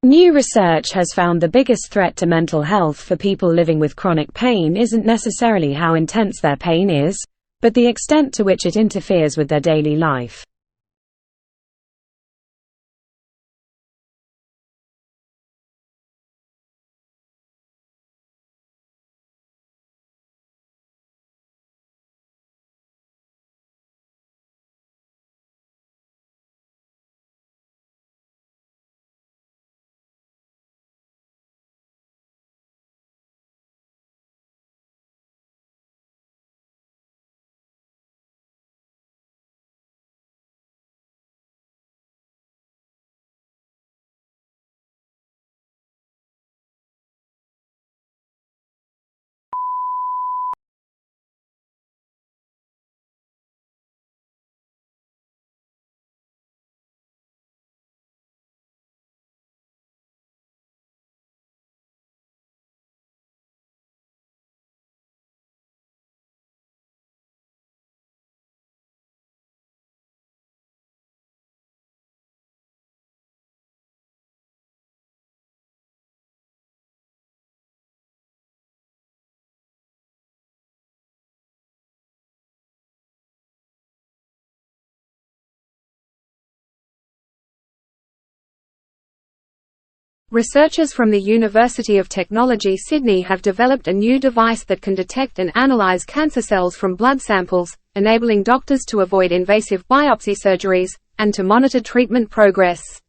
New research has found the biggest threat to mental health for people living with chronic pain isn't necessarily how intense their pain is, but the extent to which it interferes with their daily life. Researchers from the University of Technology Sydney have developed a new device that can detect and analyze cancer cells from blood samples, enabling doctors to avoid invasive biopsy surgeries, and to monitor treatment progress.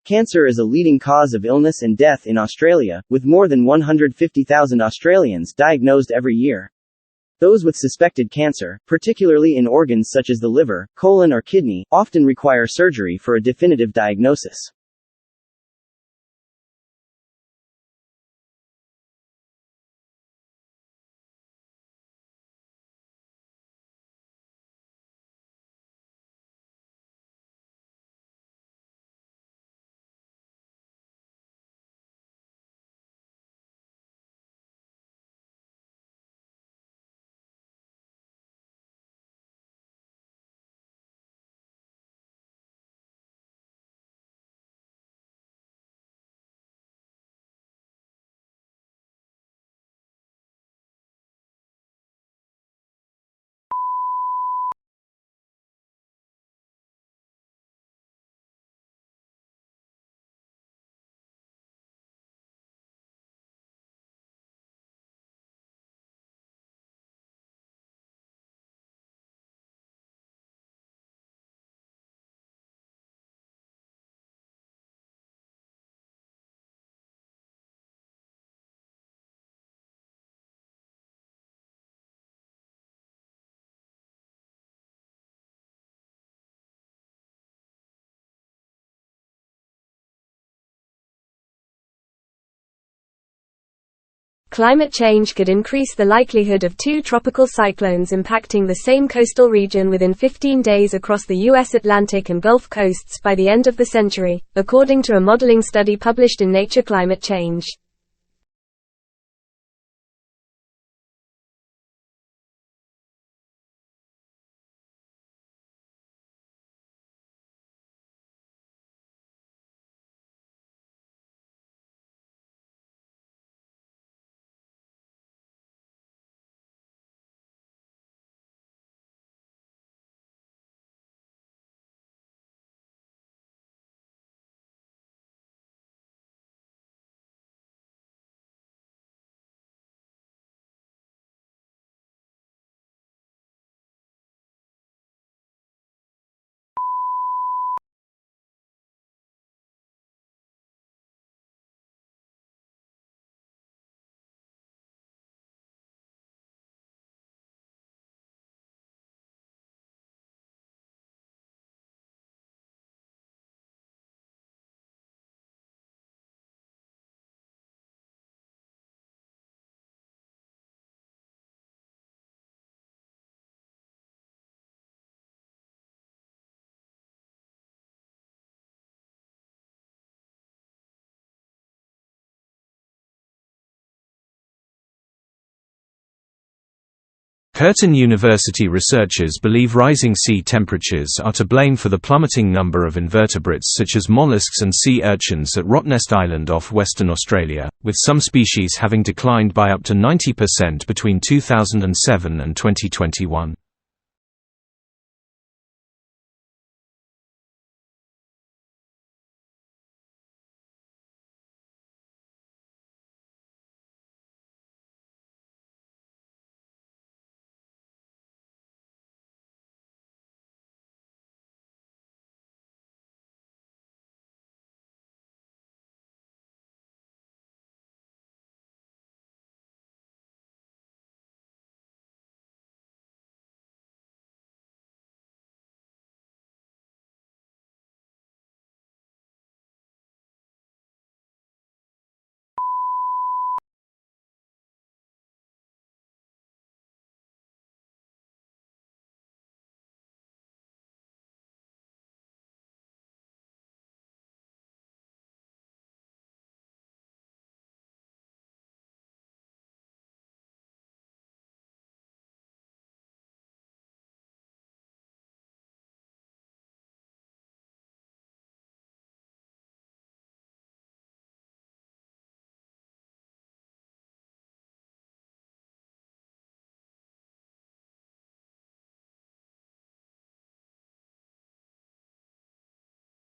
Cancer is a leading cause of illness and death in Australia, with more than 150,000 Australians diagnosed every year. Those with suspected cancer, particularly in organs such as the liver, colon or kidney, often require surgery for a definitive diagnosis. Climate change could increase the likelihood of 2 tropical cyclones impacting the same coastal region within 15 days across the U.S. Atlantic and Gulf coasts by the end of the century, according to a modeling study published in Nature Climate Change. Curtin University researchers believe rising sea temperatures are to blame for the plummeting number of invertebrates such as mollusks and sea urchins at Rottnest Island off Western Australia, with some species having declined by up to 90% between 2007 and 2021.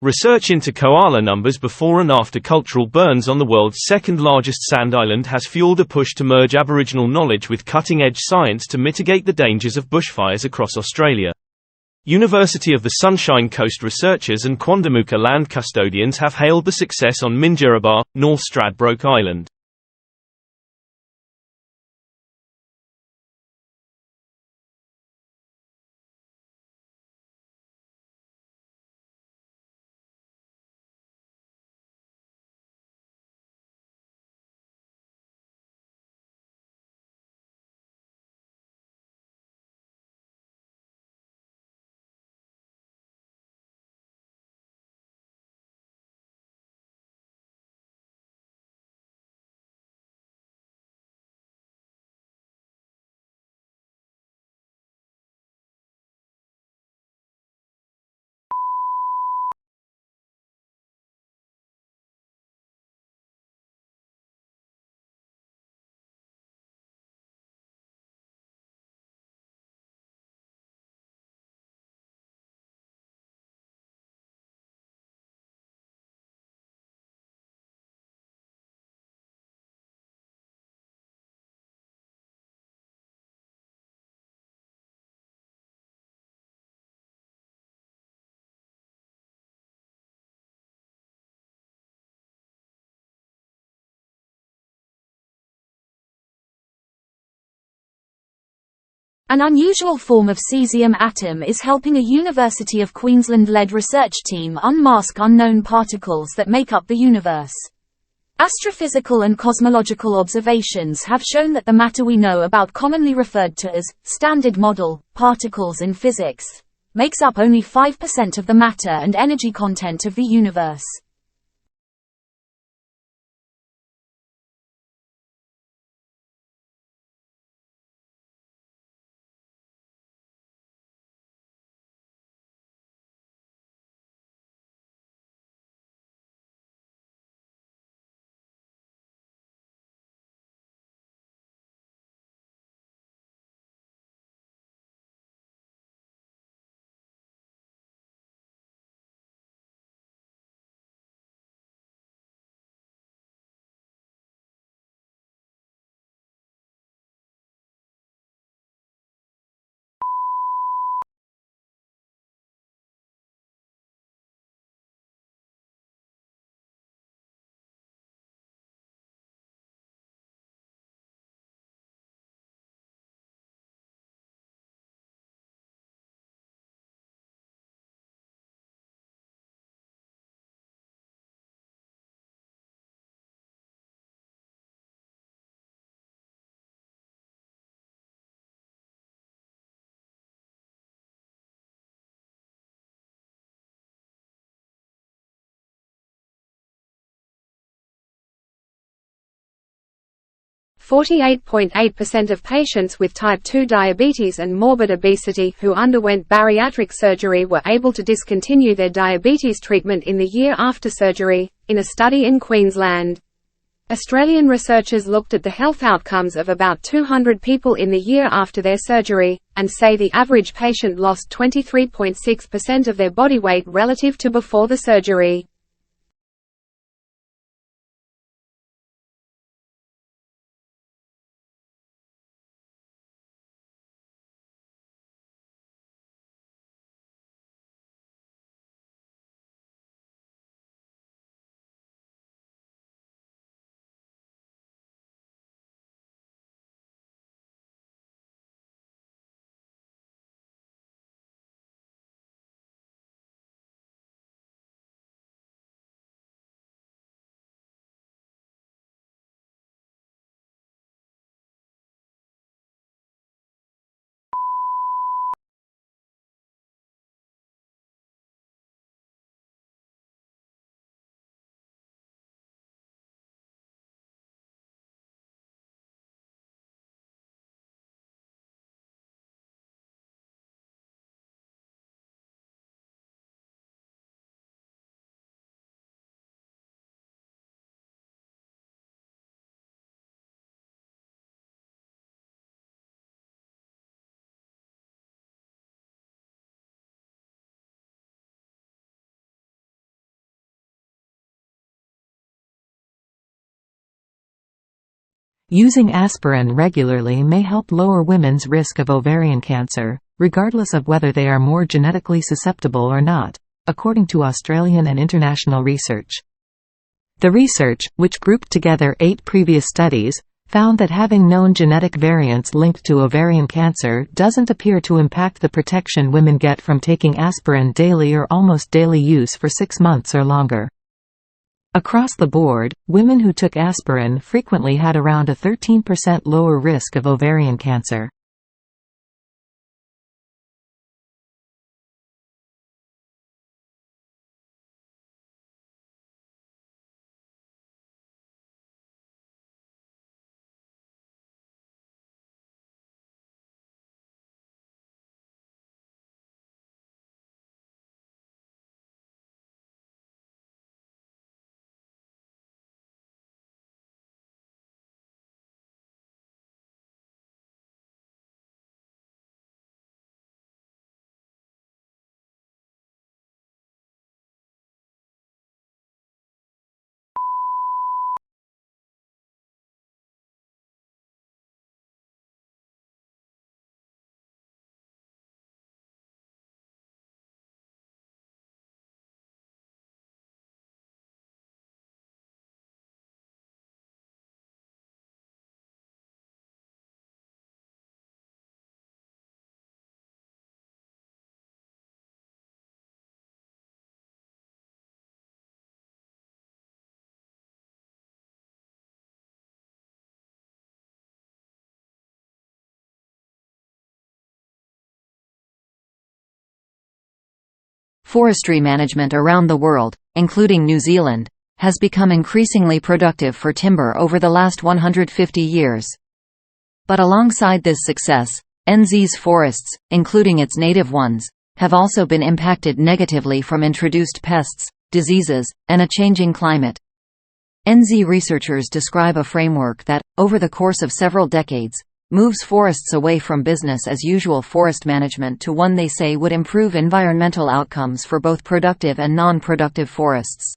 Research into koala numbers before and after cultural burns on the world's second-largest sand island has fueled a push to merge Aboriginal knowledge with cutting-edge science to mitigate the dangers of bushfires across Australia. University of the Sunshine Coast researchers and Quandamooka land custodians have hailed the success on Minjerribah, North Stradbroke Island. An unusual form of cesium atom is helping a University of Queensland-led research team unmask unknown particles that make up the universe. Astrophysical and cosmological observations have shown that the matter we know about, commonly referred to as standard model particles in physics, makes up only 5% of the matter and energy content of the universe. 48.8% of patients with type 2 diabetes and morbid obesity who underwent bariatric surgery were able to discontinue their diabetes treatment in the year after surgery, in a study in Queensland. Australian researchers looked at the health outcomes of about 200 people in the year after their surgery, and say the average patient lost 23.6% of their body weight relative to before the surgery. Using aspirin regularly may help lower women's risk of ovarian cancer, regardless of whether they are more genetically susceptible or not, according to Australian and international research. The research, which grouped together 8 previous studies, found that having known genetic variants linked to ovarian cancer doesn't appear to impact the protection women get from taking aspirin daily or almost daily use for 6 months or longer. Across the board, women who took aspirin frequently had around a 13% lower risk of ovarian cancer. Forestry management around the world, including New Zealand, has become increasingly productive for timber over the last 150 years. But alongside this success, NZ's forests, including its native ones, have also been impacted negatively from introduced pests, diseases, and a changing climate. NZ researchers describe a framework that, over the course of several decades, moves forests away from business-as-usual forest management to one they say would improve environmental outcomes for both productive and non-productive forests.